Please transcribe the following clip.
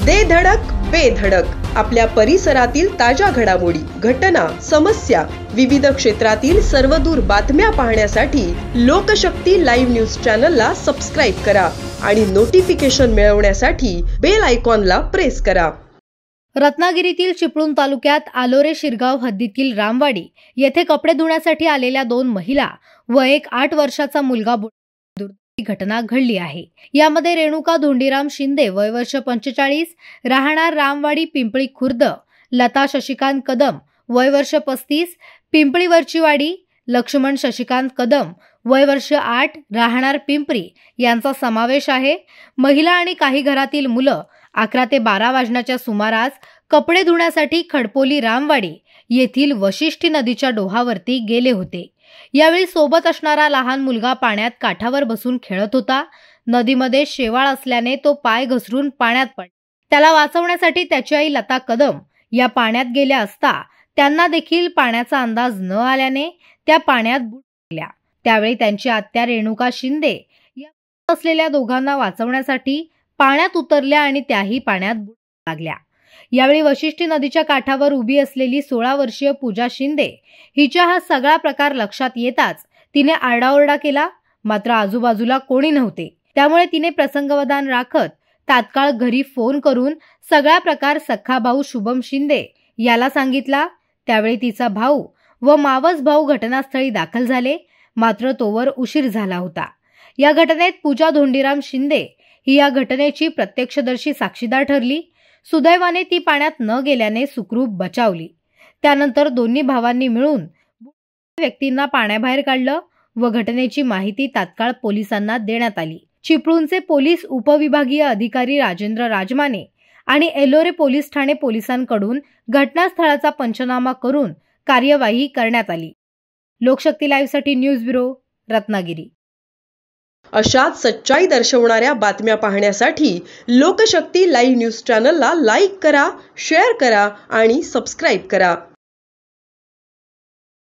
दे धडक बेधडक आपल्या परिसरातील ताज्या घडामोडी, घटना, समस्या, विविध क्षेत्रातील सर्वदूर बातम्या पाहण्यासाठी लोकशक्ती लाईव्ह न्यूज चॅनलला सबस्क्राईब करा आणि नोटिफिकेशन मिळवण्यासाठी बेल आयकॉनला प्रेस करा। रत्नागिरीतील चिपळूण तालुक्यात आलोरे शिरगाव हद्दीतील रामवाडी येथे कपडे धुण्यासाठी आलेल्या 2 महिला व एक 8 वर्षाचा मुलगा दुर्दैवी घटना घडली आहे। यामध्ये रेणुका धोंडीराम शिंदे वय वर्ष 45 राहणार रामवाडी पिंपळी खुर्द, लता शशिकांत कदम वय वर्ष 35 पिंपळीवरची वाडी, लक्ष्मण शशिकांत कदम वय वर्ष 8 राहणार पिंपरी यांचा समावेश आहे। महिला आणि काही घरातील मुलं 11 ते 12 वाजण्याच्या सुमारास कपडे धुण्यासाठी खडपोली रामवाडी येथील वशिष्ठी नदीच्या डोहावरती गेले होते। यावेळी सोबत असणारा लहान मुलगा पाण्यात काठावर बसून खेळत होता। नदीमध्ये शेवाळ असल्याने तो पाय घसरून पाण्यात पडला। त्याला वाचवण्यासाठी त्याची आई लता कदम या पाण्यात गेल्या असता त्यांना देखील पाण्याचा अंदाज न आल्याने त्या पाण्यात बुडल्या। त्यावेळी त्यांची आत्या रेणुका शिंदे या असलेल्या दोघांना वाचवण्यासाठी पाण्यात उतरल्या आणि त्याही पाण्यात बुडायला लागल्या। यावेळी वशिष्ठी नदीच्या काठावर उभी असलेली 16 वर्षीय पूजा शिंदे हिच्या हा सगळा प्रकार लक्षात येताच तिने आरडाओरडा केला, मात्र आजूबाजूला कोणी नव्हते। त्यामुळे तिने प्रसंगावधान राखत तात्काळ घरी फोन करून सगळा प्रकार सख्खा भाऊ शुभम शिंदे याला सांगितला। त्यावेळी तिचा भाऊ व मावस भाऊ घटनास्थळी दाखल झाले, मात्र तोवर उशीर झाला होता। या घटनेत पूजा धोंडीराम शिंदे ही या घटनेची प्रत्यक्षदर्शी साक्षीदार ठरली। सुदैवाने ती पाण्यात न गेल्याने सुखरूप बचावली। त्यानंतर दोन्ही भावांनी मिळून व्यक्तींना पाण्याबाहेर काढलं व घटनेची माहिती तात्काळ पोलिसांना देण्यात आली। चिपळूणचे पोलीस उपविभागीय अधिकारी राजेंद्र राजमाने आणि एलोरे पोलीस ठाणे पोलिसांकडून घटनास्थळाचा पंचनामा करून कार्यवाही करण्यात आली। लोकशक्ती लाईव्हसाठी न्यूज ब्युरो, रत्नागिरी। अशाच सच्चाई दर्शवणाऱ्या बातम्या पाहण्यासाठी लोकशक्ती लाईव्ह न्यूज चॅनलला लाईक करा, शेअर करा आणि सबस्क्राईब करा।